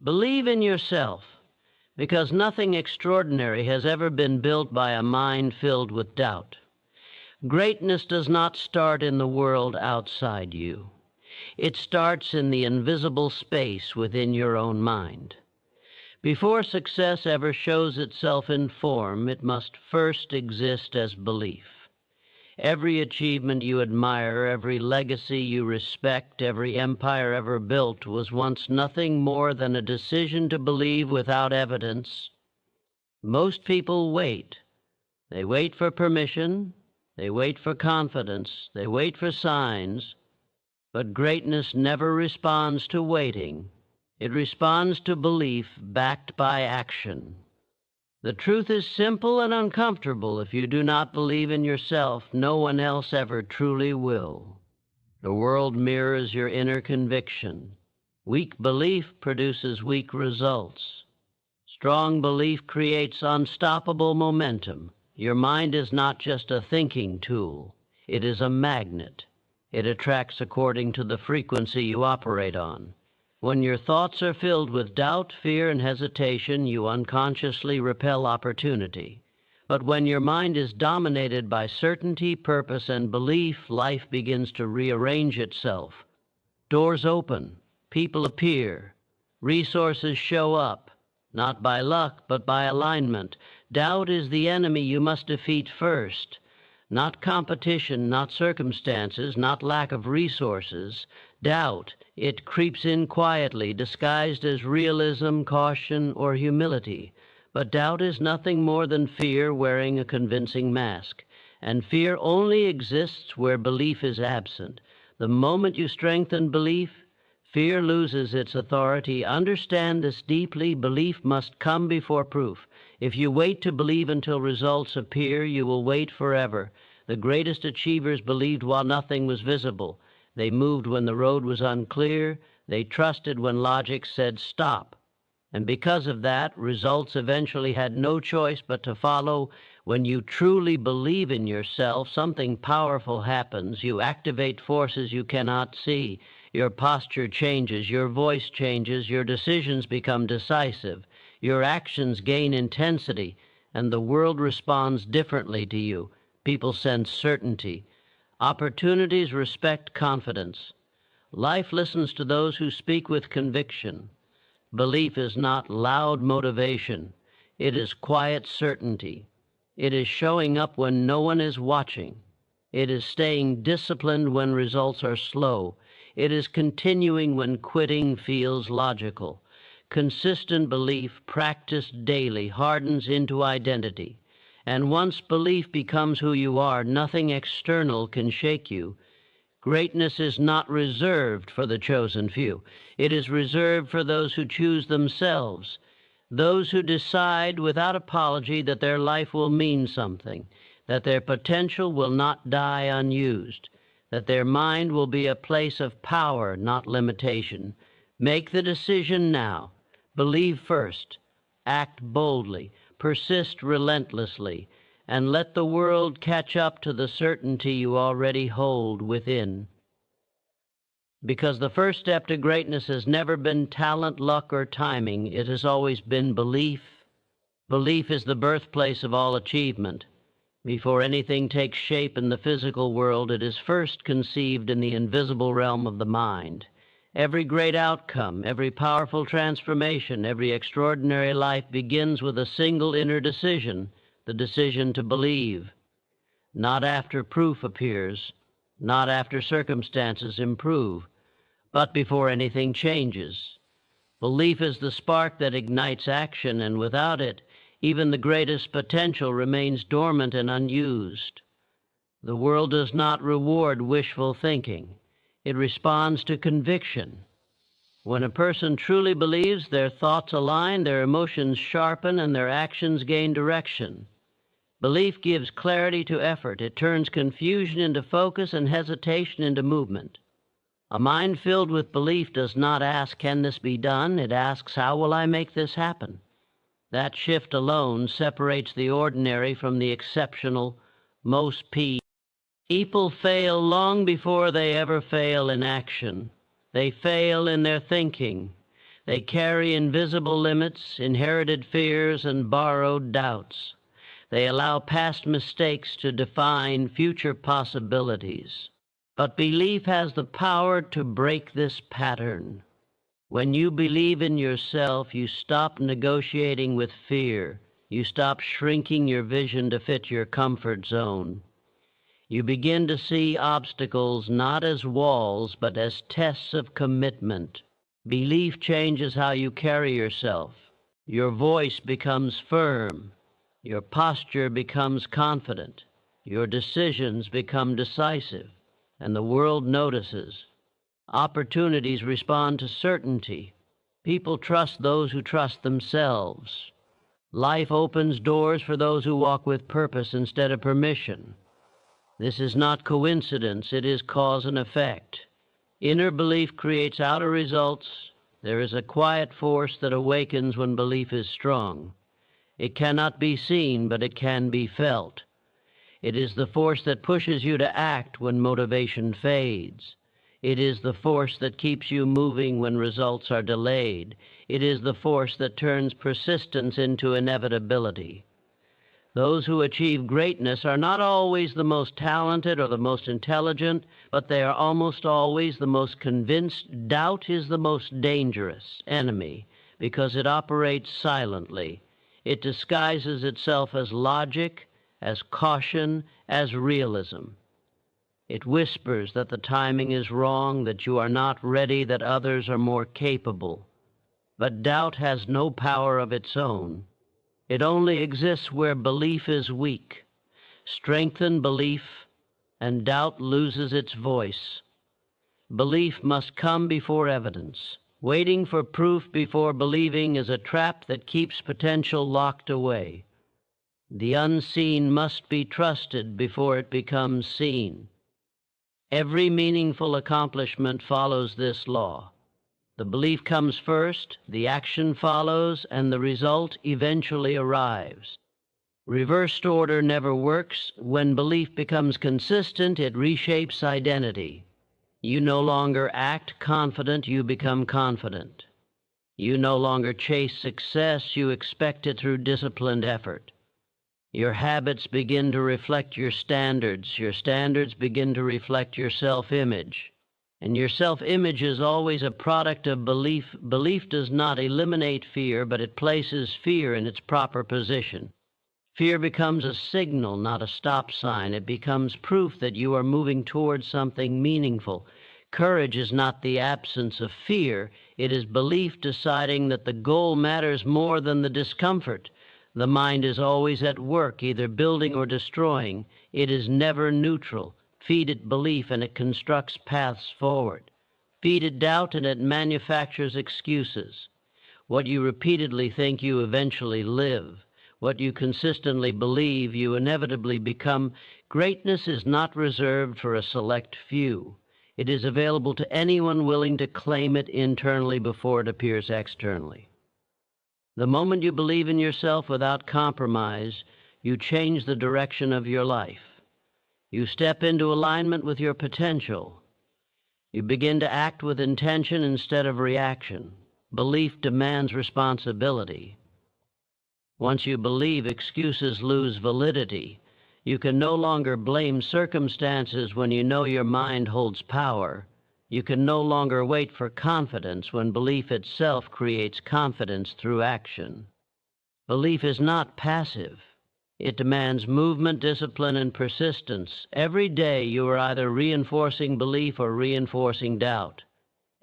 Believe in yourself, because nothing extraordinary has ever been built by a mind filled with doubt. Greatness does not start in the world outside you. It starts in the invisible space within your own mind. Before success ever shows itself in form, it must first exist as belief. Every achievement you admire, every legacy you respect, every empire ever built was once nothing more than a decision to believe without evidence. Most people wait. They wait for permission. They wait for confidence. They wait for signs. But greatness never responds to waiting. It responds to belief backed by action. The truth is simple and uncomfortable. If you do not believe in yourself, no one else ever truly will. The world mirrors your inner conviction. Weak belief produces weak results. Strong belief creates unstoppable momentum. Your mind is not just a thinking tool. It is a magnet. It attracts according to the frequency you operate on. When your thoughts are filled with doubt, fear, and hesitation, you unconsciously repel opportunity. But when your mind is dominated by certainty, purpose, and belief, life begins to rearrange itself. Doors open, people appear, resources show up, not by luck, but by alignment. Doubt is the enemy you must defeat first. Not competition, not circumstances, not lack of resources. Doubt, it creeps in quietly, disguised as realism, caution, or humility. But doubt is nothing more than fear wearing a convincing mask. And fear only exists where belief is absent. The moment you strengthen belief, fear loses its authority. Understand this deeply. Belief must come before proof. If you wait to believe until results appear, you will wait forever. The greatest achievers believed while nothing was visible. They moved when the road was unclear. They trusted when logic said stop. And because of that, results eventually had no choice but to follow. When you truly believe in yourself, something powerful happens. You activate forces you cannot see. Your posture changes, your voice changes, your decisions become decisive. Your actions gain intensity, and the world responds differently to you. People sense certainty. Opportunities respect confidence. Life listens to those who speak with conviction. Belief is not loud motivation. It is quiet certainty. It is showing up when no one is watching. It is staying disciplined when results are slow. It is continuing when quitting feels logical. Consistent belief, practiced daily, hardens into identity. And once belief becomes who you are, nothing external can shake you. Greatness is not reserved for the chosen few. It is reserved for those who choose themselves, those who decide without apology that their life will mean something, that their potential will not die unused, that their mind will be a place of power, not limitation. Make the decision now. Believe first. Act boldly. Persist relentlessly. And let the world catch up to the certainty you already hold within. Because the first step to greatness has never been talent, luck, or timing. It has always been belief. Belief is the birthplace of all achievement. Before anything takes shape in the physical world, it is first conceived in the invisible realm of the mind. Every great outcome, every powerful transformation, every extraordinary life begins with a single inner decision, the decision to believe. Not after proof appears, not after circumstances improve, but before anything changes. Belief is the spark that ignites action, and without it, even the greatest potential remains dormant and unused. The world does not reward wishful thinking. It responds to conviction. When a person truly believes, their thoughts align, their emotions sharpen, and their actions gain direction. Belief gives clarity to effort. It turns confusion into focus and hesitation into movement. A mind filled with belief does not ask, "Can this be done?" It asks, "How will I make this happen?" That shift alone separates the ordinary from the exceptional. Most people fail long before they ever fail in action. They fail in their thinking. They carry invisible limits, inherited fears, and borrowed doubts. They allow past mistakes to define future possibilities. But belief has the power to break this pattern. When you believe in yourself, you stop negotiating with fear. You stop shrinking your vision to fit your comfort zone. You begin to see obstacles not as walls, but as tests of commitment. Belief changes how you carry yourself. Your voice becomes firm. Your posture becomes confident. Your decisions become decisive, and the world notices. Opportunities respond to certainty. People trust those who trust themselves. Life opens doors for those who walk with purpose instead of permission. This is not coincidence, it is cause and effect. Inner belief creates outer results. There is a quiet force that awakens when belief is strong. It cannot be seen, but it can be felt. It is the force that pushes you to act when motivation fades. It is the force that keeps you moving when results are delayed. It is the force that turns persistence into inevitability. Those who achieve greatness are not always the most talented or the most intelligent, but they are almost always the most convinced. Doubt is the most dangerous enemy because it operates silently. It disguises itself as logic, as caution, as realism. It whispers that the timing is wrong, that you are not ready, that others are more capable. But doubt has no power of its own. It only exists where belief is weak. Strengthen belief, and doubt loses its voice. Belief must come before evidence. Waiting for proof before believing is a trap that keeps potential locked away. The unseen must be trusted before it becomes seen. Every meaningful accomplishment follows this law. The belief comes first, the action follows, and the result eventually arrives. Reversed order never works. When belief becomes consistent, it reshapes identity. You no longer act confident, you become confident. You no longer chase success, you expect it through disciplined effort. Your habits begin to reflect your standards begin to reflect your self-image. And your self-image is always a product of belief. Belief does not eliminate fear, but it places fear in its proper position. Fear becomes a signal, not a stop sign. It becomes proof that you are moving towards something meaningful. Courage is not the absence of fear. It is belief deciding that the goal matters more than the discomfort. The mind is always at work, either building or destroying. It is never neutral. Feed it belief and it constructs paths forward. Feed it doubt and it manufactures excuses. What you repeatedly think, you eventually live. What you consistently believe, you inevitably become. Greatness is not reserved for a select few. It is available to anyone willing to claim it internally before it appears externally. The moment you believe in yourself without compromise, you change the direction of your life. You step into alignment with your potential. You begin to act with intention instead of reaction. Belief demands responsibility. Once you believe, excuses lose validity. You can no longer blame circumstances when you know your mind holds power. You can no longer wait for confidence when belief itself creates confidence through action. Belief is not passive. It demands movement, discipline, and persistence. Every day you are either reinforcing belief or reinforcing doubt.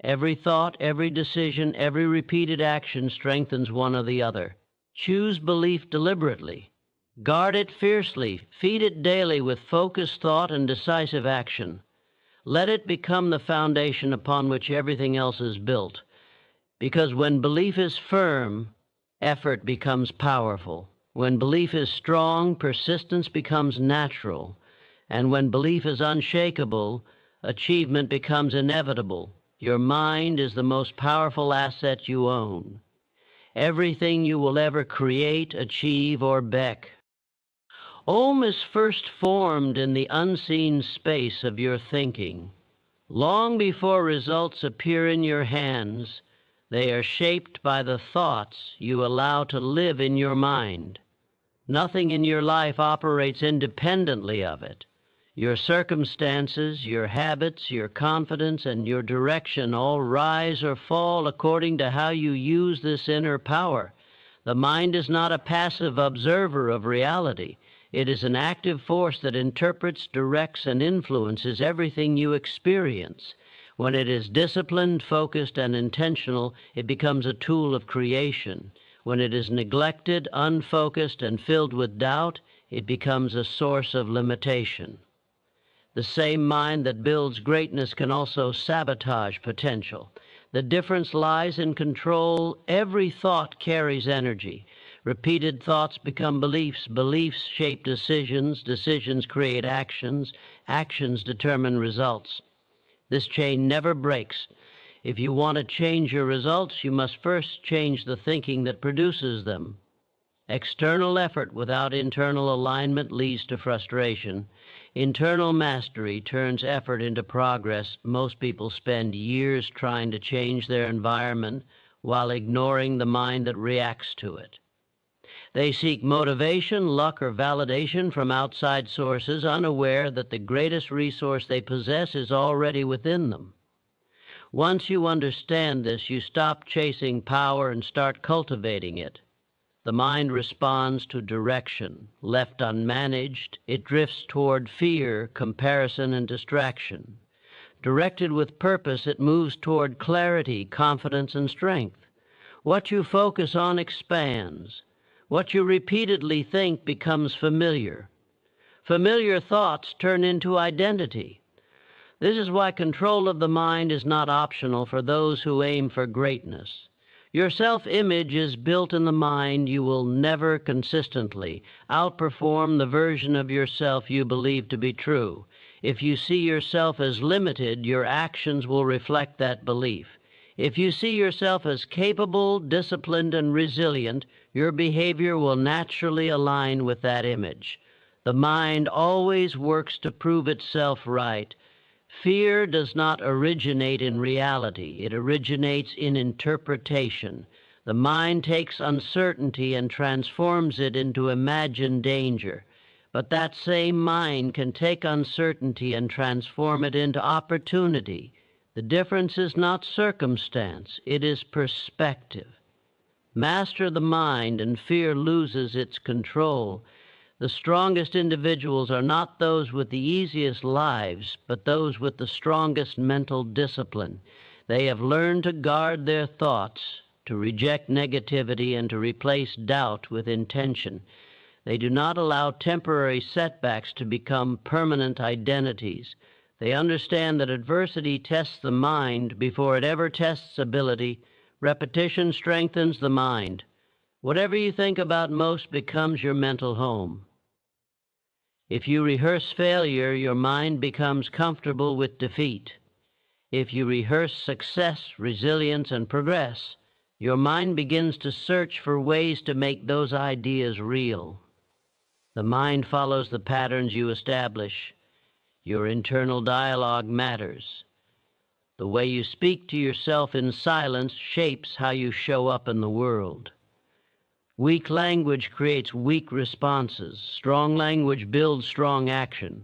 Every thought, every decision, every repeated action strengthens one or the other. Choose belief deliberately. Guard it fiercely. Feed it daily with focused thought and decisive action. Let it become the foundation upon which everything else is built. Because when belief is firm, effort becomes powerful. When belief is strong, persistence becomes natural. And when belief is unshakable, achievement becomes inevitable. Your mind is the most powerful asset you own. Everything you will ever create, achieve, or beck. Om is first formed in the unseen space of your thinking. Long before results appear in your hands, They are shaped by the thoughts you allow to live in your mind. Nothing in your life operates independently of it. Your circumstances, your habits, your confidence, and your direction all rise or fall according to how you use this inner power. The mind is not a passive observer of reality. It is an active force that interprets, directs, and influences everything you experience. When it is disciplined, focused, and intentional, it becomes a tool of creation. When it is neglected, unfocused, and filled with doubt, it becomes a source of limitation. The same mind that builds greatness can also sabotage potential. The difference lies in control. Every thought carries energy. Repeated thoughts become beliefs. Beliefs shape decisions. Decisions create actions. Actions determine results. This chain never breaks. If you want to change your results, you must first change the thinking that produces them. External effort without internal alignment leads to frustration. Internal mastery turns effort into progress. Most people spend years trying to change their environment while ignoring the mind that reacts to it. They seek motivation, luck, or validation from outside sources, unaware that the greatest resource they possess is already within them. Once you understand this, you stop chasing power and start cultivating it. The mind responds to direction. Left unmanaged, it drifts toward fear, comparison, and distraction. Directed with purpose, it moves toward clarity, confidence, and strength. What you focus on expands. What you repeatedly think becomes familiar. Familiar thoughts turn into identity. This is why control of the mind is not optional for those who aim for greatness. Your self-image is built in the mind. You will never consistently outperform the version of yourself you believe to be true. If you see yourself as limited, your actions will reflect that belief. If you see yourself as capable, disciplined, and resilient, your behavior will naturally align with that image. The mind always works to prove itself right. Fear does not originate in reality. It originates in interpretation. The mind takes uncertainty and transforms it into imagined danger. But that same mind can take uncertainty and transform it into opportunity. The difference is not circumstance, it is perspective. Master the mind and fear loses its control. The strongest individuals are not those with the easiest lives, but those with the strongest mental discipline. They have learned to guard their thoughts, to reject negativity, and to replace doubt with intention. They do not allow temporary setbacks to become permanent identities. They understand that adversity tests the mind before it ever tests ability. Repetition strengthens the mind. Whatever you think about most becomes your mental home. If you rehearse failure, your mind becomes comfortable with defeat. If you rehearse success, resilience, and progress, your mind begins to search for ways to make those ideas real. The mind follows the patterns you establish. Your internal dialogue matters. The way you speak to yourself in silence shapes how you show up in the world. Weak language creates weak responses. Strong language builds strong action.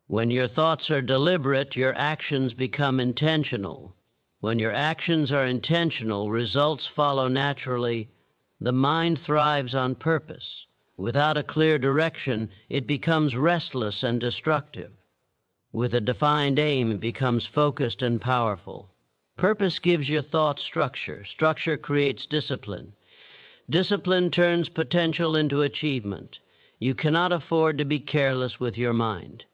When your thoughts are deliberate, your actions become intentional. When your actions are intentional, results follow naturally. The mind thrives on purpose. Without a clear direction, it becomes restless and destructive. With a defined aim, it becomes focused and powerful. Purpose gives your thoughts structure. Structure creates discipline. Discipline turns potential into achievement. You cannot afford to be careless with your mind.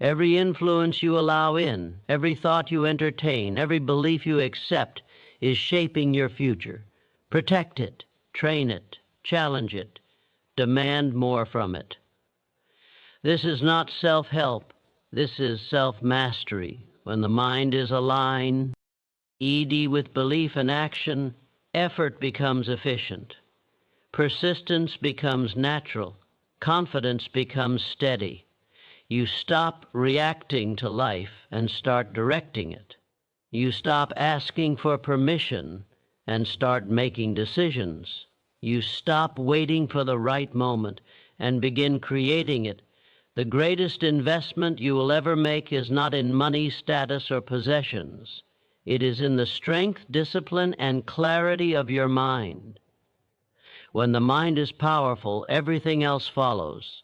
Every influence you allow in, every thought you entertain, every belief you accept is shaping your future. Protect it, train it, challenge it, demand more from it. This is not self-help. This is self-mastery. When the mind is aligned, with belief and action, effort becomes efficient. Persistence becomes natural. Confidence becomes steady. You stop reacting to life and start directing it. You stop asking for permission and start making decisions. You stop waiting for the right moment and begin creating it. The greatest investment you will ever make is not in money, status, or possessions. It is in the strength, discipline, and clarity of your mind. When the mind is powerful, everything else follows.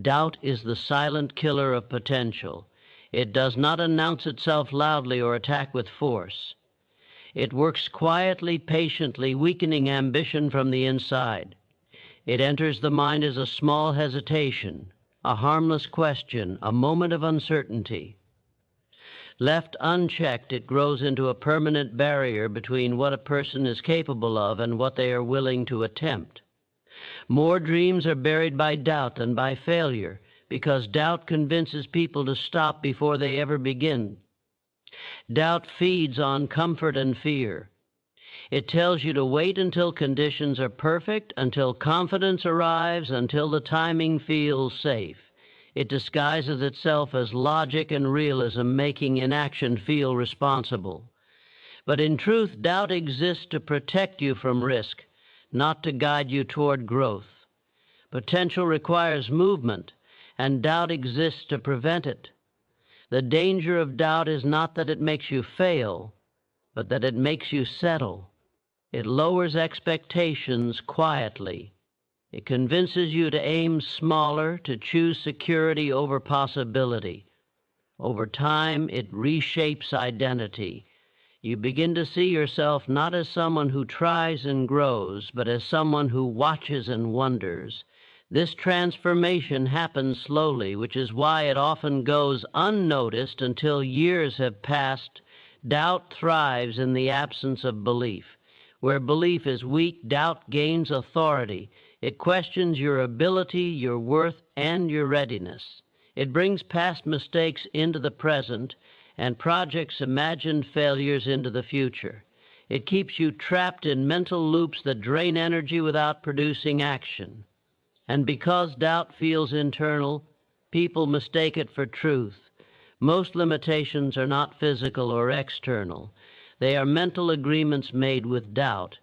Doubt is the silent killer of potential. It does not announce itself loudly or attack with force. It works quietly, patiently, weakening ambition from the inside. It enters the mind as a small hesitation, a harmless question, a moment of uncertainty. Left unchecked, it grows into a permanent barrier between what a person is capable of and what they are willing to attempt. More dreams are buried by doubt than by failure, because doubt convinces people to stop before they ever begin. Doubt feeds on comfort and fear. It tells you to wait until conditions are perfect, until confidence arrives, until the timing feels safe. It disguises itself as logic and realism, making inaction feel responsible. But in truth, doubt exists to protect you from risk, not to guide you toward growth. Potential requires movement, and doubt exists to prevent it. The danger of doubt is not that it makes you fail, but that it makes you settle. It lowers expectations quietly. It convinces you to aim smaller, to choose security over possibility. Over time, it reshapes identity. You begin to see yourself not as someone who tries and grows, but as someone who watches and wonders. This transformation happens slowly, which is why it often goes unnoticed until years have passed. Doubt thrives in the absence of belief. Where belief is weak, doubt gains authority. It questions your ability, your worth, and your readiness. It brings past mistakes into the present and projects imagined failures into the future. It keeps you trapped in mental loops that drain energy without producing action. And because doubt feels internal, people mistake it for truth. Most limitations are not physical or external. They are mental agreements made with doubt.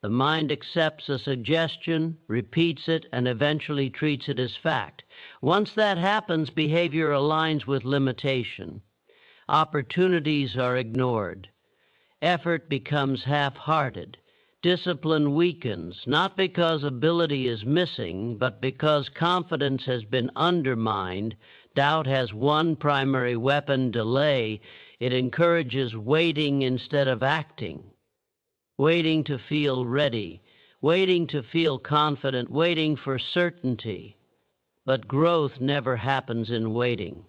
The mind accepts a suggestion, repeats it, and eventually treats it as fact. Once that happens, behavior aligns with limitation. Opportunities are ignored. Effort becomes half-hearted. Discipline weakens, not because ability is missing, but because confidence has been undermined. Doubt has one primary weapon: delay. It encourages waiting instead of acting. Waiting to feel ready, waiting to feel confident, waiting for certainty. But growth never happens in waiting.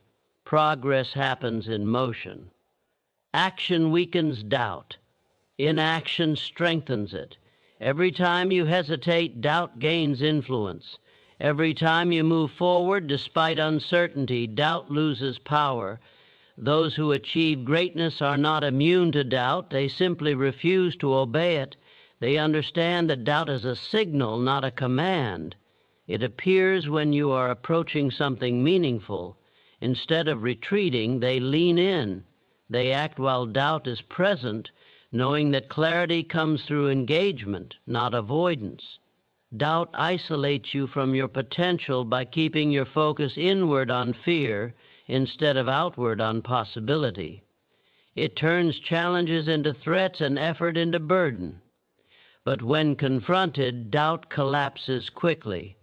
Progress happens in motion. Action weakens doubt. Inaction strengthens it. Every time you hesitate, doubt gains influence. Every time you move forward despite uncertainty, doubt loses power. Those who achieve greatness are not immune to doubt. They simply refuse to obey it. They understand that doubt is a signal, not a command. It appears when you are approaching something meaningful. Instead of retreating, they lean in. They act while doubt is present, knowing that clarity comes through engagement, not avoidance. Doubt isolates you from your potential by keeping your focus inward on fear instead of outward on possibility. It turns challenges into threats and effort into burden. But when confronted, doubt collapses quickly.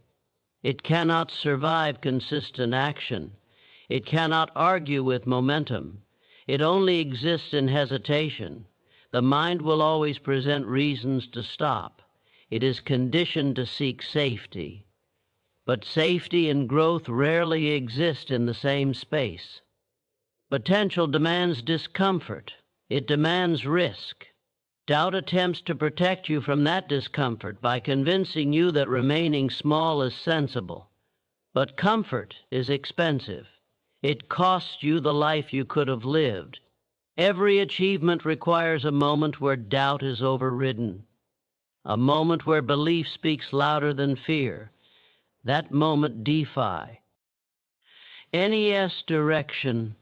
It cannot survive consistent action. It cannot argue with momentum. It only exists in hesitation. The mind will always present reasons to stop. It is conditioned to seek safety. But safety and growth rarely exist in the same space. Potential demands discomfort. It demands risk. Doubt attempts to protect you from that discomfort by convincing you that remaining small is sensible. But comfort is expensive. It costs you the life you could have lived. Every achievement requires a moment where doubt is overridden, a moment where belief speaks louder than fear. That moment, defy. NES direction.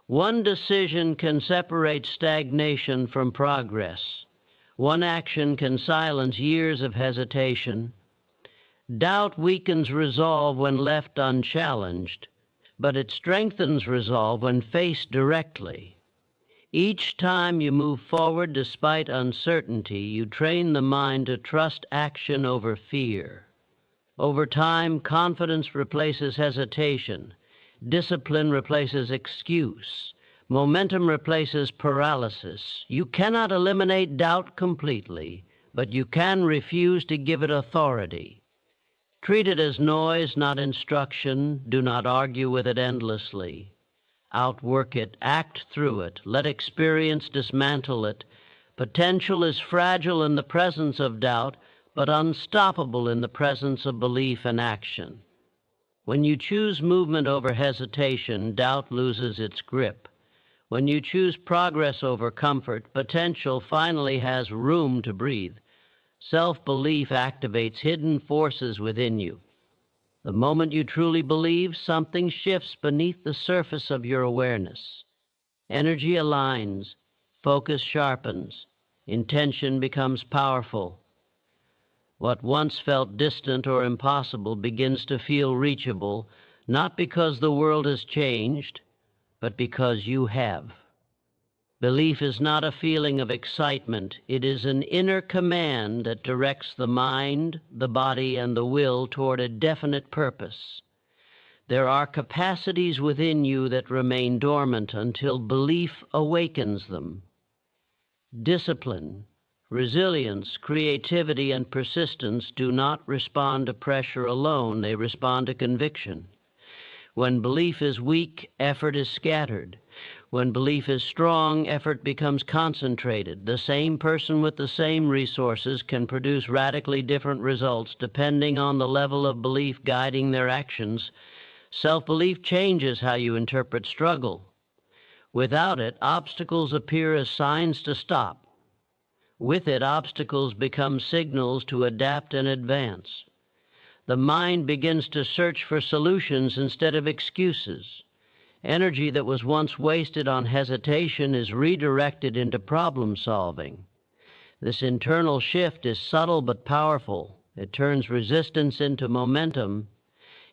One decision can separate stagnation from progress. One action can silence years of hesitation. Doubt weakens resolve when left unchallenged, but it strengthens resolve when faced directly. Each time you move forward despite uncertainty, you train the mind to trust action over fear. Over time, confidence replaces hesitation. Discipline replaces excuse. Momentum replaces paralysis. You cannot eliminate doubt completely, but you can refuse to give it authority. Treat it as noise, not instruction. Do not argue with it endlessly. Outwork it, act through it, let experience dismantle it. Potential is fragile in the presence of doubt, but unstoppable in the presence of belief and action. When you choose movement over hesitation, doubt loses its grip. When you choose progress over comfort, potential finally has room to breathe. Self-belief activates hidden forces within you. The moment you truly believe, something shifts beneath the surface of your awareness. Energy aligns, focus sharpens, intention becomes powerful. What once felt distant or impossible begins to feel reachable, not because the world has changed, but because you have. Belief is not a feeling of excitement. It is an inner command that directs the mind, the body, and the will toward a definite purpose. There are capacities within you that remain dormant until belief awakens them. Discipline, resilience, creativity, and persistence do not respond to pressure alone. They respond to conviction. When belief is weak, effort is scattered. When belief is strong, effort becomes concentrated. The same person with the same resources can produce radically different results depending on the level of belief guiding their actions. Self-belief changes how you interpret struggle. Without it, obstacles appear as signs to stop. With it, obstacles become signals to adapt and advance. The mind begins to search for solutions instead of excuses. Energy that was once wasted on hesitation is redirected into problem solving. This internal shift is subtle but powerful. It turns resistance into momentum.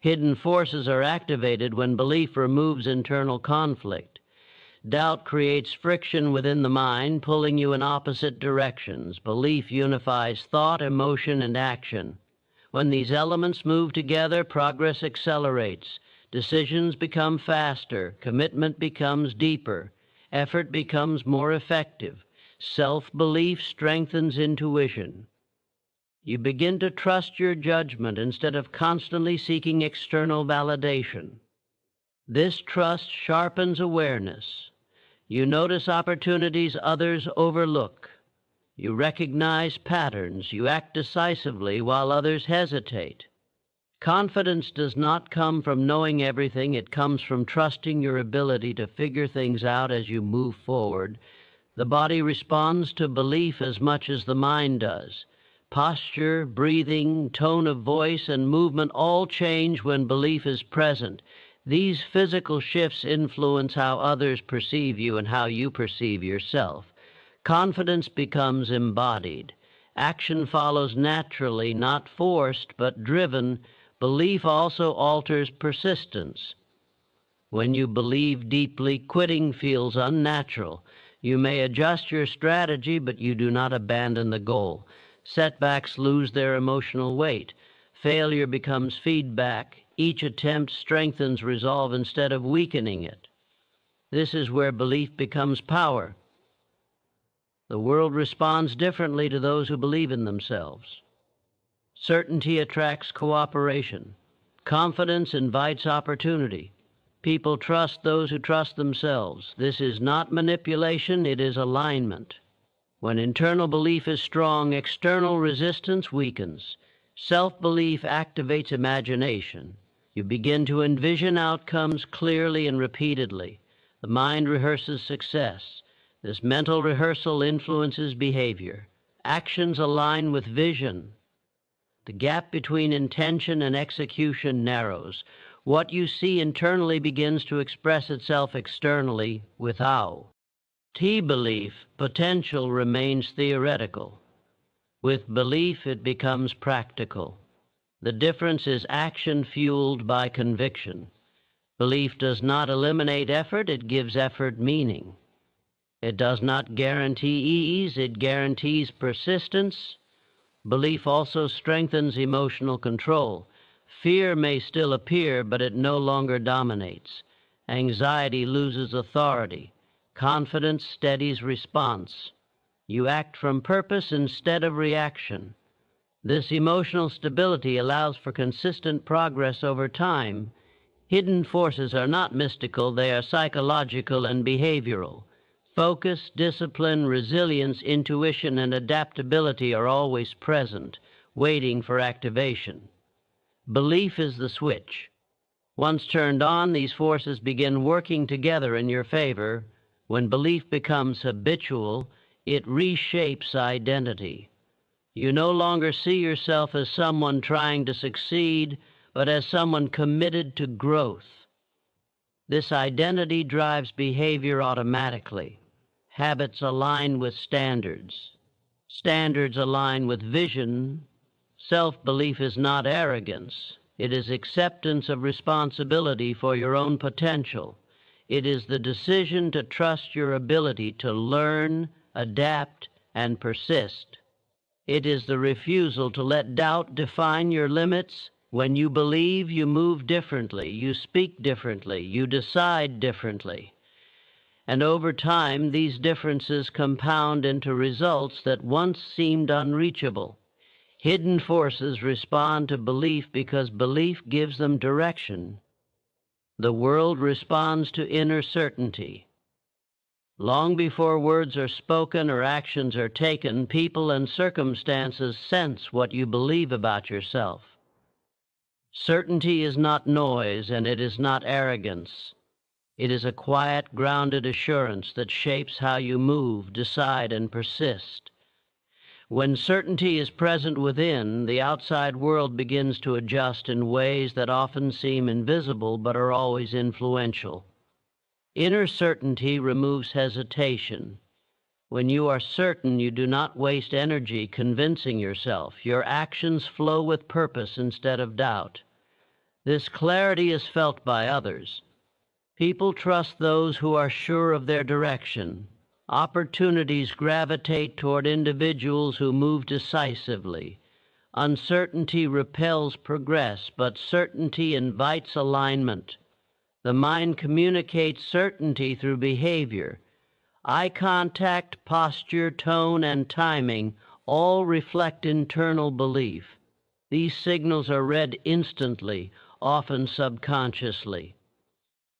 Hidden forces are activated when belief removes internal conflict. Doubt creates friction within the mind, pulling you in opposite directions. Belief unifies thought, emotion, and action. When these elements move together, progress accelerates. Decisions become faster, commitment becomes deeper, effort becomes more effective, self-belief strengthens intuition. You begin to trust your judgment instead of constantly seeking external validation. This trust sharpens awareness. You notice opportunities others overlook. You recognize patterns. You act decisively while others hesitate. Confidence does not come from knowing everything. It comes from trusting your ability to figure things out as you move forward. The body responds to belief as much as the mind does. Posture, breathing, tone of voice, and movement all change when belief is present. These physical shifts influence how others perceive you and how you perceive yourself. Confidence becomes embodied. Action follows naturally, not forced, but driven. Belief also alters persistence. When you believe deeply, quitting feels unnatural. You may adjust your strategy, but you do not abandon the goal. Setbacks lose their emotional weight. Failure becomes feedback. Each attempt strengthens resolve instead of weakening it. This is where belief becomes power. The world responds differently to those who believe in themselves. Certainty attracts cooperation. Confidence invites opportunity. People trust those who trust themselves. This is not manipulation, it is alignment. When internal belief is strong, external resistance weakens. Self-belief activates imagination. You begin to envision outcomes clearly and repeatedly. The mind rehearses success. This mental rehearsal influences behavior. Actions align with vision. The gap between intention and execution narrows. What you see internally begins to express itself externally with how. Belief, potential remains theoretical. With belief, it becomes practical. The difference is action fueled by conviction. Belief does not eliminate effort, it gives effort meaning. It does not guarantee ease, it guarantees persistence. Belief also strengthens emotional control. Fear may still appear, but it no longer dominates. Anxiety loses authority. Confidence steadies response. You act from purpose instead of reaction. This emotional stability allows for consistent progress over time. Hidden forces are not mystical, they are psychological and behavioral. Focus, discipline, resilience, intuition, and adaptability are always present, waiting for activation. Belief is the switch. Once turned on, these forces begin working together in your favor. When belief becomes habitual, it reshapes identity. You no longer see yourself as someone trying to succeed, but as someone committed to growth. This identity drives behavior automatically. Habits align with standards. Standards align with vision. Self-belief is not arrogance. It is acceptance of responsibility for your own potential. It is the decision to trust your ability to learn, adapt, and persist. It is the refusal to let doubt define your limits. When you believe, you move differently, you speak differently, you decide differently. And over time, these differences compound into results that once seemed unreachable. Hidden forces respond to belief because belief gives them direction. The world responds to inner certainty. Long before words are spoken or actions are taken, people and circumstances sense what you believe about yourself. Certainty is not noise, and it is not arrogance. It is a quiet, grounded assurance that shapes how you move, decide, and persist. When certainty is present within, the outside world begins to adjust in ways that often seem invisible but are always influential. Inner certainty removes hesitation. When you are certain, you do not waste energy convincing yourself. Your actions flow with purpose instead of doubt. This clarity is felt by others. People trust those who are sure of their direction. Opportunities gravitate toward individuals who move decisively. Uncertainty repels progress, but certainty invites alignment. The mind communicates certainty through behavior. Eye contact, posture, tone, and timing all reflect internal belief. These signals are read instantly, often subconsciously.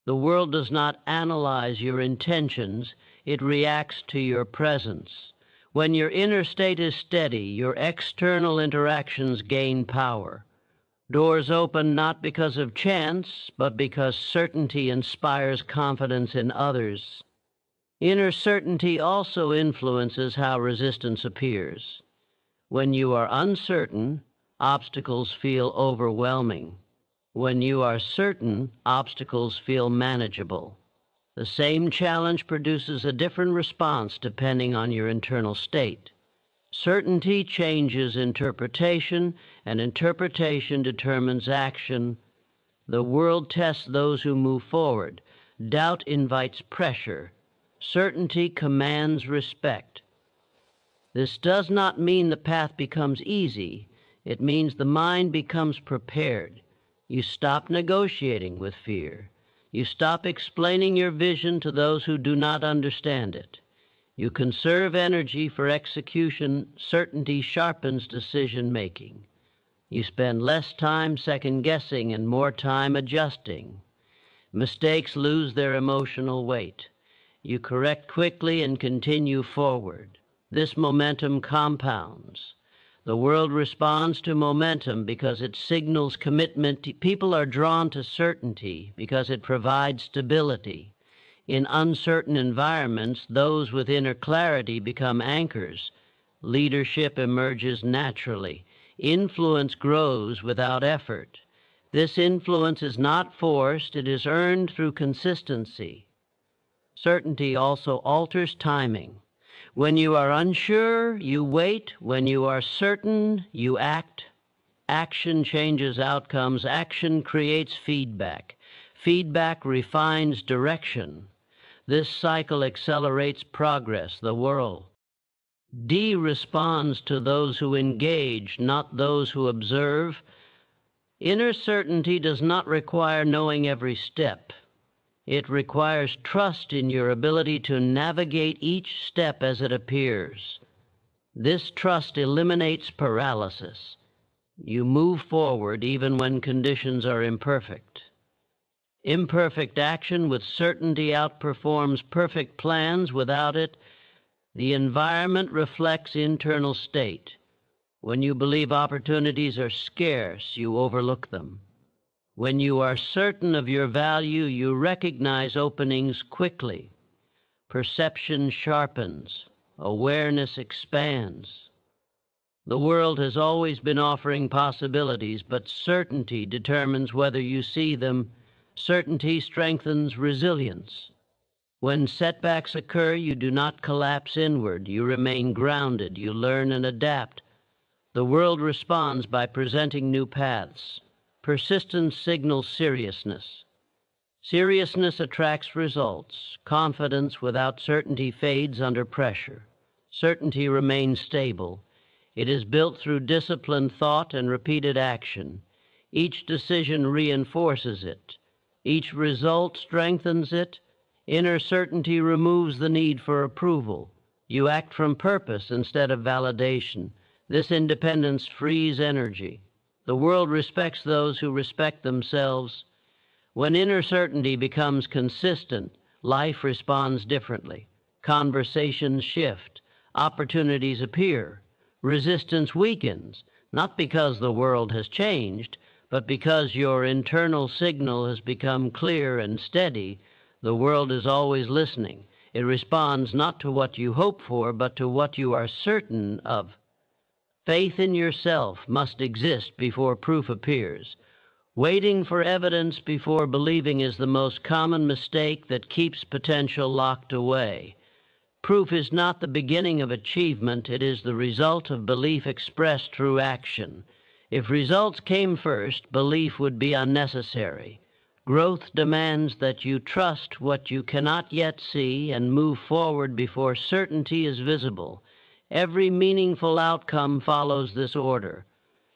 The world does not analyze your intentions, it reacts to your presence. When your inner state is steady, your external interactions gain power. Doors open not because of chance, but because certainty inspires confidence in others. Inner certainty also influences how resistance appears. When you are uncertain, obstacles feel overwhelming. When you are certain, obstacles feel manageable. The same challenge produces a different response depending on your internal state. Certainty changes interpretation, and interpretation determines action. The world tests those who move forward. Doubt invites pressure. Certainty commands respect. This does not mean the path becomes easy. It means the mind becomes prepared. You stop negotiating with fear. You stop explaining your vision to those who do not understand it. You conserve energy for execution. Certainty sharpens decision-making. You spend less time second-guessing and more time adjusting. Mistakes lose their emotional weight. You correct quickly and continue forward. This momentum compounds. The world responds to momentum because it signals commitment. People are drawn to certainty because it provides stability. In uncertain environments, those with inner clarity become anchors. Leadership emerges naturally. Influence grows without effort. This influence is not forced, it is earned through consistency. Certainty also alters timing. When you are unsure, you wait. When you are certain, you act. Action changes outcomes. Action creates feedback. Feedback refines direction. This cycle accelerates progress. The world. D responds to those who engage, not those who observe. Inner certainty does not require knowing every step. It requires trust in your ability to navigate each step as it appears. This trust eliminates paralysis. You move forward even when conditions are imperfect. Imperfect action with certainty outperforms perfect plans. Without it, the environment reflects internal state. When you believe opportunities are scarce, you overlook them. When you are certain of your value, you recognize openings quickly. Perception sharpens. Awareness expands. The world has always been offering possibilities, but certainty determines whether you see them. Certainty strengthens resilience. When setbacks occur, you do not collapse inward. You remain grounded. You learn and adapt. The world responds by presenting new paths. Persistence signals seriousness. Seriousness attracts results. Confidence without certainty fades under pressure. Certainty remains stable. It is built through disciplined thought and repeated action. Each decision reinforces it. Each result strengthens it. Inner certainty removes the need for approval. You act from purpose instead of validation. This independence frees energy. The world respects those who respect themselves. When inner certainty becomes consistent, life responds differently. Conversations shift. Opportunities appear. Resistance weakens, not because the world has changed, but because your internal signal has become clear and steady. The world is always listening. It responds not to what you hope for, but to what you are certain of. Faith in yourself must exist before proof appears. Waiting for evidence before believing is the most common mistake that keeps potential locked away. Proof is not the beginning of achievement, it is the result of belief expressed through action. If results came first, belief would be unnecessary. Growth demands that you trust what you cannot yet see and move forward before certainty is visible. Every meaningful outcome follows this order.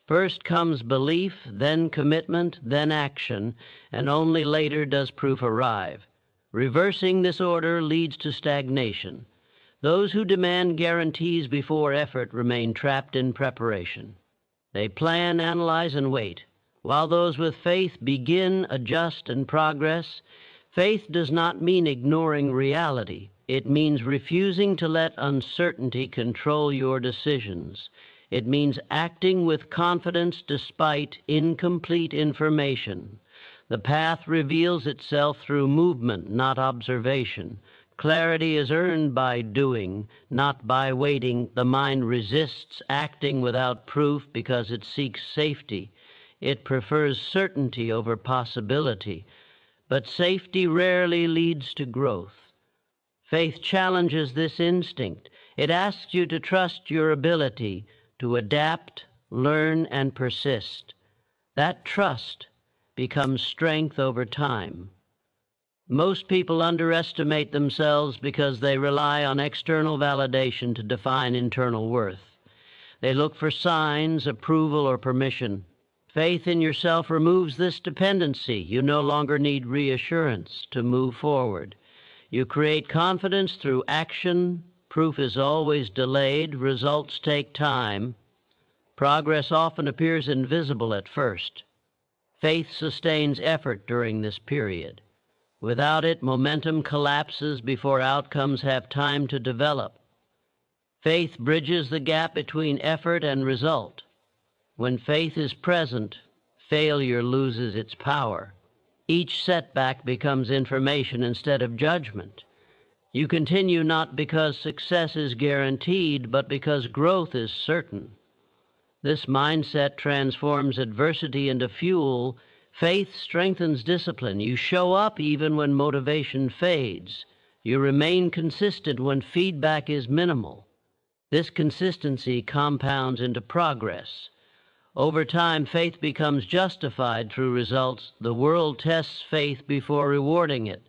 First comes belief, then commitment, then action, and only later does proof arrive. Reversing this order leads to stagnation. Those who demand guarantees before effort remain trapped in preparation. They plan, analyze, and wait. While those with faith begin, adjust, and progress, faith does not mean ignoring reality. It means refusing to let uncertainty control your decisions. It means acting with confidence despite incomplete information. The path reveals itself through movement, not observation. Clarity is earned by doing, not by waiting. The mind resists acting without proof because it seeks safety. It prefers certainty over possibility. But safety rarely leads to growth. Faith challenges this instinct. It asks you to trust your ability to adapt, learn, and persist. That trust becomes strength over time. Most people underestimate themselves because they rely on external validation to define internal worth. They look for signs, approval, or permission. Faith in yourself removes this dependency. You no longer need reassurance to move forward. You create confidence through action. Proof is always delayed. Results take time. Progress often appears invisible at first. Faith sustains effort during this period. Without it, momentum collapses before outcomes have time to develop. Faith bridges the gap between effort and result. When faith is present, failure loses its power. Each setback becomes information instead of judgment. You continue not because success is guaranteed, but because growth is certain. This mindset transforms adversity into fuel. Faith strengthens discipline. You show up even when motivation fades. You remain consistent when feedback is minimal. This consistency compounds into progress. Over time, faith becomes justified through results. The world tests faith before rewarding it.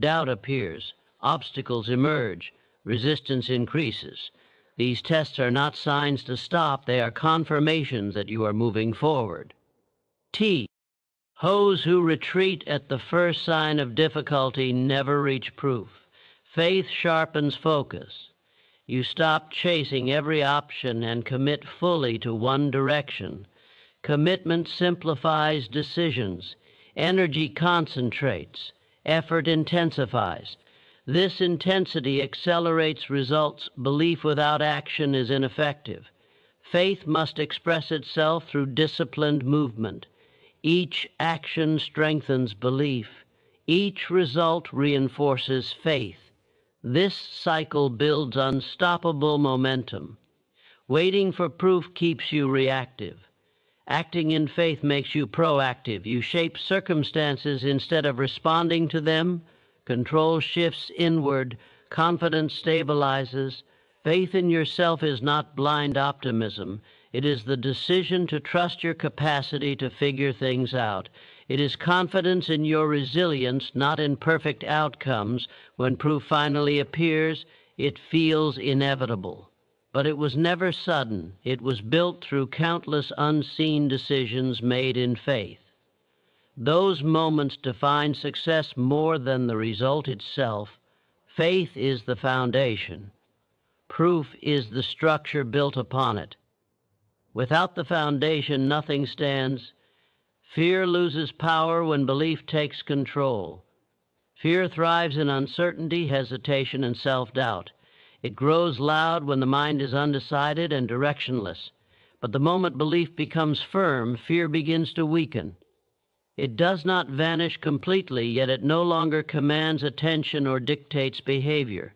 Doubt appears. Obstacles emerge. Resistance increases. These tests are not signs to stop. They are confirmations that you are moving forward. T. Those who retreat at the first sign of difficulty never reach proof. Faith sharpens focus. You stop chasing every option and commit fully to one direction. Commitment simplifies decisions. Energy concentrates. Effort intensifies. This intensity accelerates results. Belief without action is ineffective. Faith must express itself through disciplined movement. Each action strengthens belief. Each result reinforces faith. This cycle builds unstoppable momentum. Waiting for proof keeps you reactive. Acting in faith makes you proactive. You shape circumstances instead of responding to them. Control shifts inward. Confidence stabilizes. Faith in yourself is not blind optimism. It is the decision to trust your capacity to figure things out. It is confidence in your resilience, not in perfect outcomes. When proof finally appears, it feels inevitable. But it was never sudden. It was built through countless unseen decisions made in faith. Those moments define success more than the result itself. Faith is the foundation. Proof is the structure built upon it. Without the foundation, nothing stands. Fear loses power when belief takes control. Fear thrives in uncertainty, hesitation, and self-doubt. It grows loud when the mind is undecided and directionless. But the moment belief becomes firm, fear begins to weaken. It does not vanish completely, yet it no longer commands attention or dictates behavior.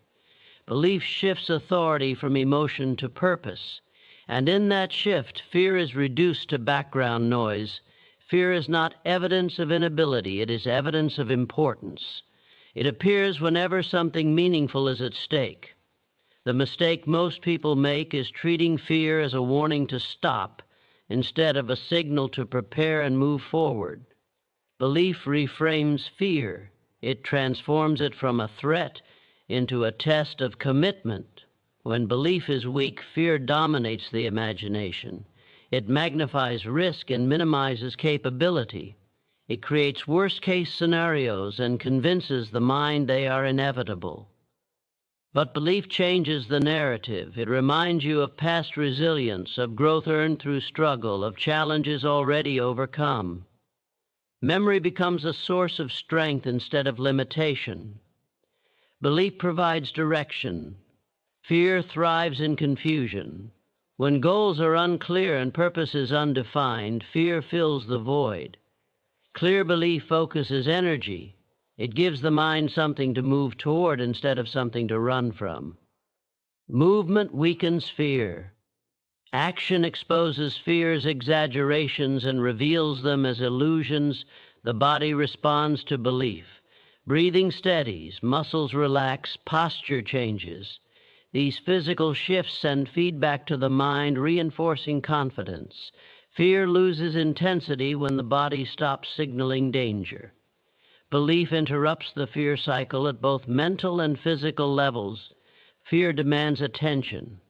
Belief shifts authority from emotion to purpose. And in that shift, fear is reduced to background noise. Fear is not evidence of inability, it is evidence of importance. It appears whenever something meaningful is at stake. The mistake most people make is treating fear as a warning to stop instead of a signal to prepare and move forward. Belief reframes fear. It transforms it from a threat into a test of commitment. When belief is weak, fear dominates the imagination. It magnifies risk and minimizes capability. It creates worst-case scenarios and convinces the mind they are inevitable. But belief changes the narrative. It reminds you of past resilience, of growth earned through struggle, of challenges already overcome. Memory becomes a source of strength instead of limitation. Belief provides direction. Fear thrives in confusion. When goals are unclear and purpose is undefined, fear fills the void. Clear belief focuses energy. It gives the mind something to move toward instead of something to run from. Movement weakens fear. Action exposes fear's exaggerations and reveals them as illusions. The body responds to belief. Breathing steadies, muscles relax, posture changes. These physical shifts send feedback to the mind, reinforcing confidence. Fear loses intensity when the body stops signaling danger. Belief interrupts the fear cycle at both mental and physical levels. Fear demands attention.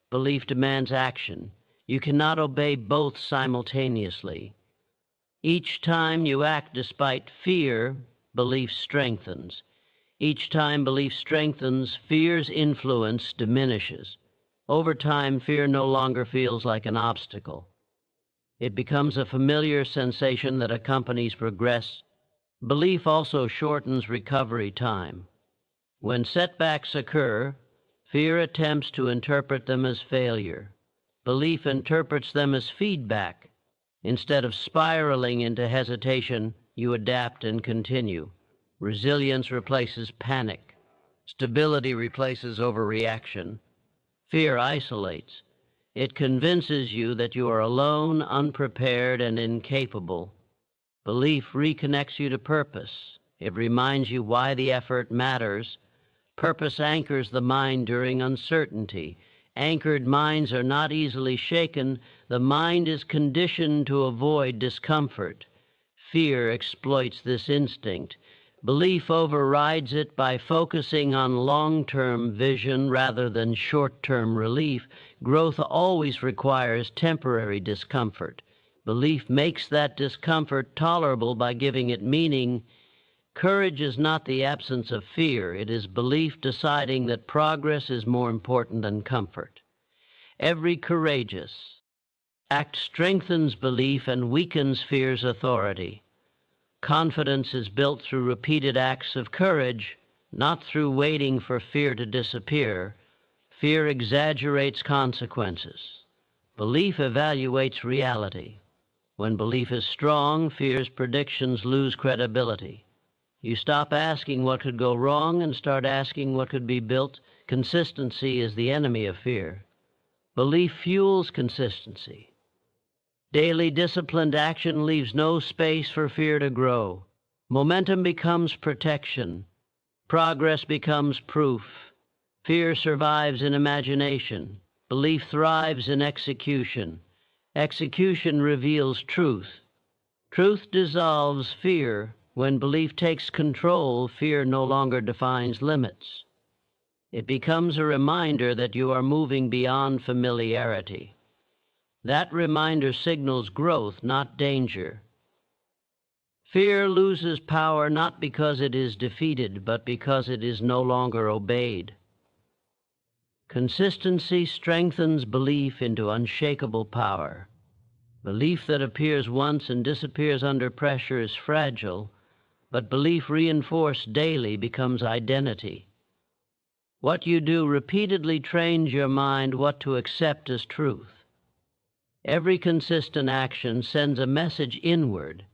Belief demands action. You cannot obey both simultaneously. Each time you act despite fear, belief strengthens. Each time belief strengthens, fear's influence diminishes. Over time, fear no longer feels like an obstacle. It becomes a familiar sensation that accompanies progress. Belief also shortens recovery time. When setbacks occur, fear attempts to interpret them as failure. Belief interprets them as feedback. Instead of spiraling into hesitation, you adapt and continue. Resilience replaces panic. Stability replaces overreaction. Fear isolates. It convinces you that you are alone, unprepared, and incapable. Belief reconnects you to purpose. It reminds you why the effort matters. Purpose anchors the mind during uncertainty. Anchored minds are not easily shaken. The mind is conditioned to avoid discomfort. Fear exploits this instinct. Belief overrides it by focusing on long-term vision rather than short-term relief. Growth always requires temporary discomfort. Belief makes that discomfort tolerable by giving it meaning. Courage is not the absence of fear. It is belief deciding that progress is more important than comfort. Every courageous act strengthens belief and weakens fear's authority. Confidence is built through repeated acts of courage, not through waiting for fear to disappear. Fear exaggerates consequences. Belief evaluates reality. When belief is strong, fear's predictions lose credibility. You stop asking what could go wrong and start asking what could be built. Consistency is the enemy of fear. Belief fuels consistency. Daily disciplined action leaves no space for fear to grow. Momentum becomes protection. Progress becomes proof. Fear survives in imagination. Belief thrives in execution. Execution reveals truth. Truth dissolves fear. When belief takes control, fear no longer defines limits. It becomes a reminder that you are moving beyond familiarity. That reminder signals growth, not danger. Fear loses power not because it is defeated, but because it is no longer obeyed. Consistency strengthens belief into unshakable power. Belief that appears once and disappears under pressure is fragile, but belief reinforced daily becomes identity. What you do repeatedly trains your mind what to accept as truth. Every consistent action sends a message inward,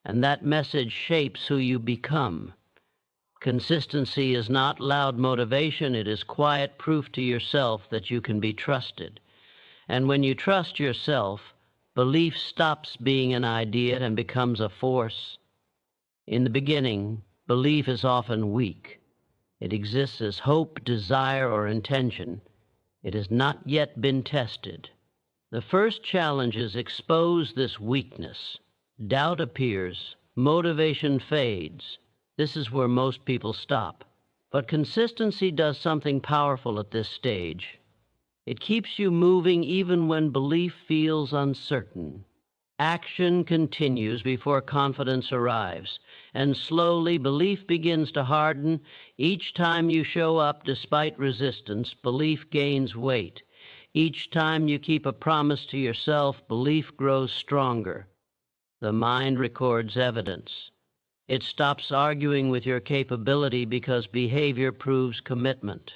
and that message shapes who you become. Consistency is not loud motivation, it is quiet proof to yourself that you can be trusted. And when you trust yourself, belief stops being an idea and becomes a force. In the beginning, belief is often weak. It exists as hope, desire, or intention. It has not yet been tested. The first challenges expose this weakness. Doubt appears, motivation fades. This is where most people stop. But consistency does something powerful at this stage. It keeps you moving even when belief feels uncertain. Action continues before confidence arrives, and slowly belief begins to harden. Each time you show up despite resistance, belief gains weight. Each time you keep a promise to yourself, belief grows stronger. The mind records evidence. It stops arguing with your capability because behavior proves commitment.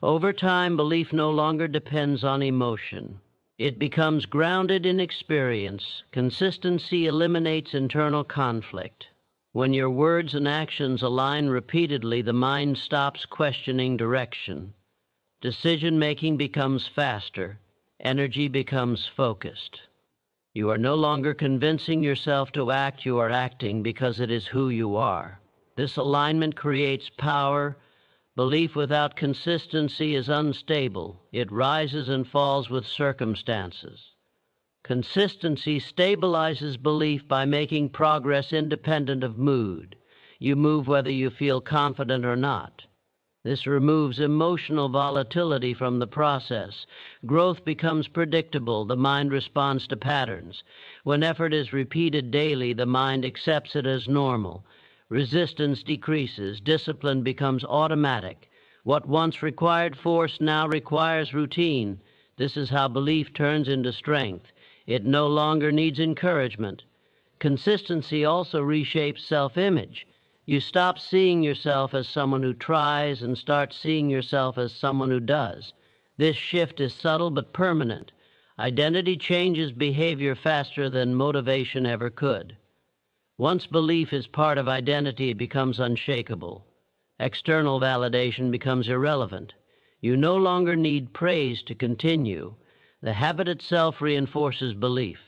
Over time, belief no longer depends on emotion. It becomes grounded in experience. Consistency eliminates internal conflict. When your words and actions align repeatedly, the mind stops questioning direction. Decision-making becomes faster. Energy becomes focused. You are no longer convincing yourself to act, you are acting because it is who you are. This alignment creates power. Belief without consistency is unstable. It rises and falls with circumstances. Consistency stabilizes belief by making progress independent of mood. You move whether you feel confident or not. This removes emotional volatility from the process. Growth becomes predictable. The mind responds to patterns. When effort is repeated daily, the mind accepts it as normal. Resistance decreases. Discipline becomes automatic. What once required force now requires routine. This is how belief turns into strength. It no longer needs encouragement. Consistency also reshapes self-image. You stop seeing yourself as someone who tries and start seeing yourself as someone who does. This shift is subtle but permanent. Identity changes behavior faster than motivation ever could. Once belief is part of identity, it becomes unshakable. External validation becomes irrelevant. You no longer need praise to continue. The habit itself reinforces belief.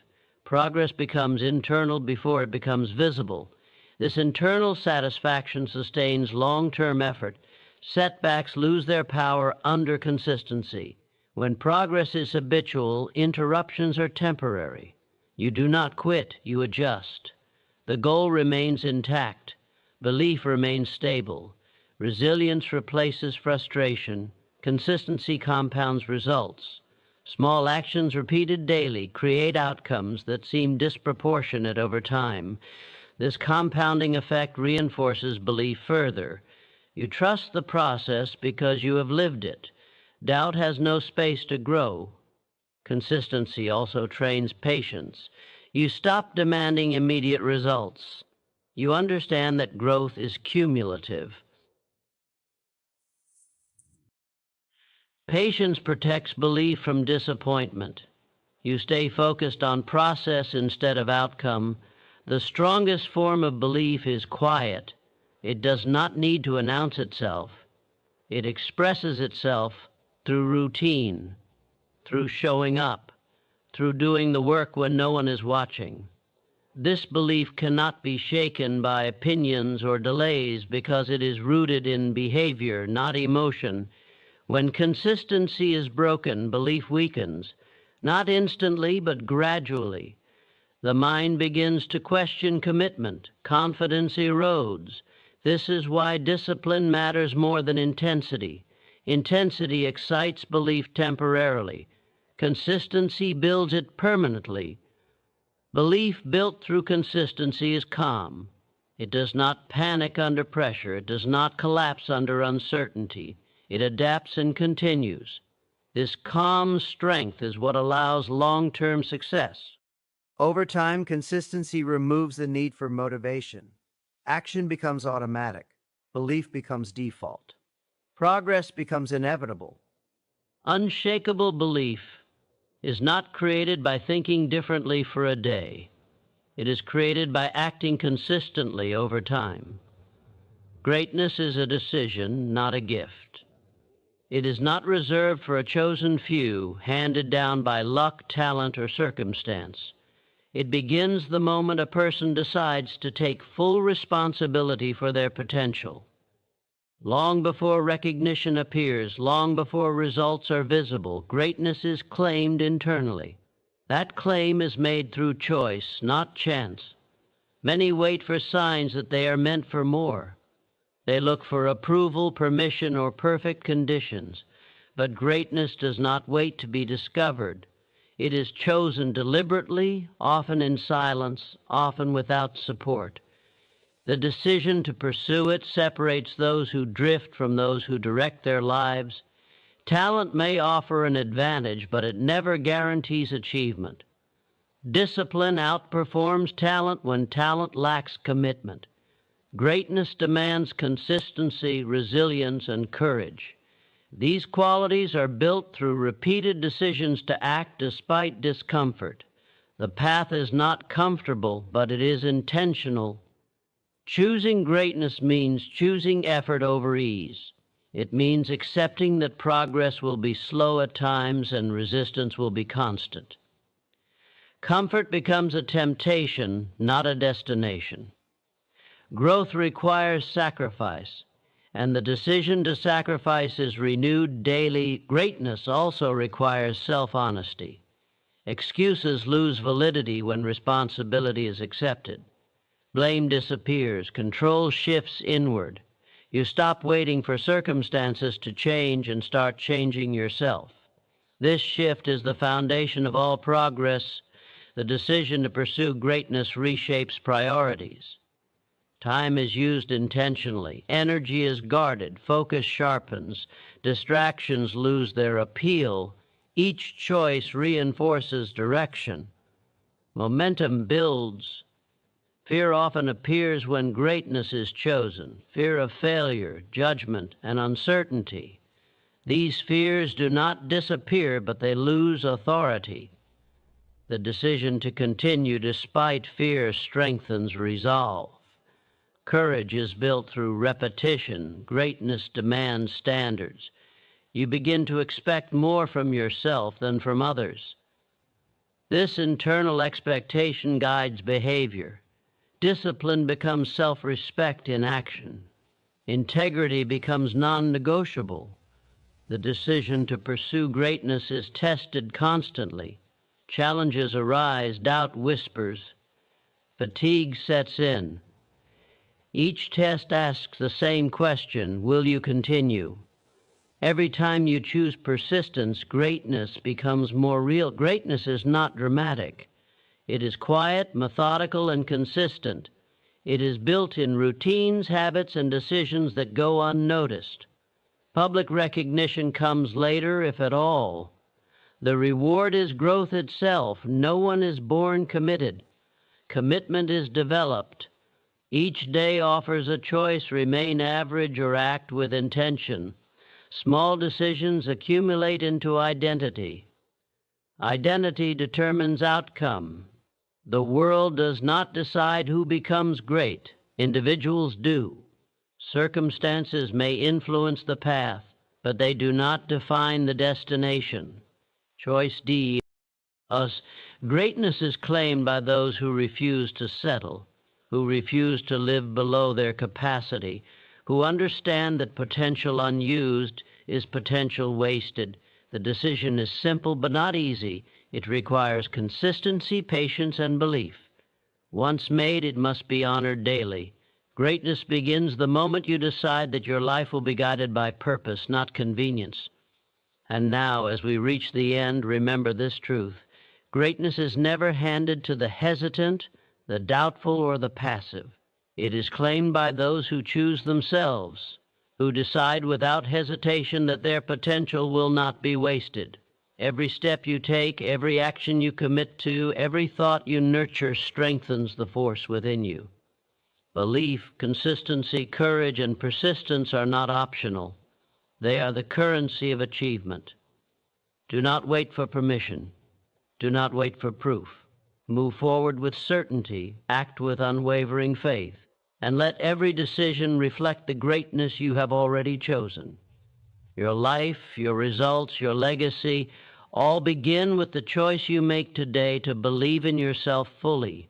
Progress becomes internal before it becomes visible. This internal satisfaction sustains long-term effort. Setbacks lose their power under consistency. When progress is habitual, interruptions are temporary. You do not quit, you adjust. The goal remains intact. Belief remains stable. Resilience replaces frustration. Consistency compounds results. Small actions repeated daily create outcomes that seem disproportionate over time. This compounding effect reinforces belief further. You trust the process because you have lived it. Doubt has no space to grow. Consistency also trains patience. You stop demanding immediate results. You understand that growth is cumulative. Patience protects belief from disappointment. You stay focused on process instead of outcome. The strongest form of belief is quiet. It does not need to announce itself. It expresses itself through routine, through showing up, through doing the work when no one is watching. This belief cannot be shaken by opinions or delays because it is rooted in behavior, not emotion. When consistency is broken, belief weakens, not instantly but gradually. The mind begins to question commitment. Confidence erodes. This is why discipline matters more than intensity. Intensity excites belief temporarily. Consistency builds it permanently. Belief built through consistency is calm. It does not panic under pressure. It does not collapse under uncertainty. It adapts and continues. This calm strength is what allows long-term success. Over time, consistency removes the need for motivation. Action becomes automatic. Belief becomes default. Progress becomes inevitable. Unshakable belief is not created by thinking differently for a day. It is created by acting consistently over time. Greatness is a decision, not a gift. It is not reserved for a chosen few, handed down by luck, talent, or circumstance. It begins the moment a person decides to take full responsibility for their potential. Long before recognition appears, long before results are visible, greatness is claimed internally. That claim is made through choice, not chance. Many wait for signs that they are meant for more. They look for approval, permission, or perfect conditions. But greatness does not wait to be discovered. It is chosen deliberately, often in silence, often without support. The decision to pursue it separates those who drift from those who direct their lives. Talent may offer an advantage, but it never guarantees achievement. Discipline outperforms talent when talent lacks commitment. Greatness demands consistency, resilience, and courage. These qualities are built through repeated decisions to act despite discomfort. The path is not comfortable, but it is intentional. Choosing greatness means choosing effort over ease. It means accepting that progress will be slow at times and resistance will be constant. Comfort becomes a temptation, not a destination. Growth requires sacrifice, and the decision to sacrifice is renewed daily. Greatness also requires self-honesty. Excuses lose validity when responsibility is accepted. Blame disappears. Control shifts inward. You stop waiting for circumstances to change and start changing yourself. This shift is the foundation of all progress. The decision to pursue greatness reshapes priorities. Time is used intentionally. Energy is guarded. Focus sharpens. Distractions lose their appeal. Each choice reinforces direction. Momentum builds. Fear often appears when greatness is chosen. Fear of failure, judgment, and uncertainty. These fears do not disappear, but they lose authority. The decision to continue despite fear strengthens resolve. Courage is built through repetition. Greatness demands standards. You begin to expect more from yourself than from others. This internal expectation guides behavior. Discipline becomes self-respect in action. Integrity becomes non-negotiable. The decision to pursue greatness is tested constantly. Challenges arise, doubt whispers, fatigue sets in. Each test asks the same question: will you continue? Every time you choose persistence, greatness becomes more real. Greatness is not dramatic. It is quiet, methodical, and consistent. It is built in routines, habits, and decisions that go unnoticed. Public recognition comes later, if at all. The reward is growth itself. No one is born committed. Commitment is developed. Each day offers a choice: remain average or act with intention. Small decisions accumulate into identity. Identity determines outcome. The world does not decide who becomes great. Individuals do. Circumstances may influence the path, but they do not define the destination. Choice D. Us. Greatness is claimed by those who refuse to settle, who refuse to live below their capacity, who understand that potential unused is potential wasted. The decision is simple but not easy. It requires consistency, patience, and belief. Once made, it must be honored daily. Greatness begins the moment you decide that your life will be guided by purpose, not convenience. And now, as we reach the end, remember this truth: greatness is never handed to the hesitant, the doubtful, or the passive. It is claimed by those who choose themselves, who decide without hesitation that their potential will not be wasted. Every step you take, every action you commit to, every thought you nurture strengthens the force within you. Belief, consistency, courage, and persistence are not optional. They are the currency of achievement. Do not wait for permission. Do not wait for proof. Move forward with certainty, act with unwavering faith, and let every decision reflect the greatness you have already chosen. Your life, your results, your legacy, all begin with the choice you make today to believe in yourself fully,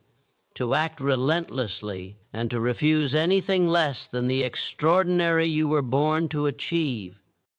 to act relentlessly, and to refuse anything less than the extraordinary you were born to achieve.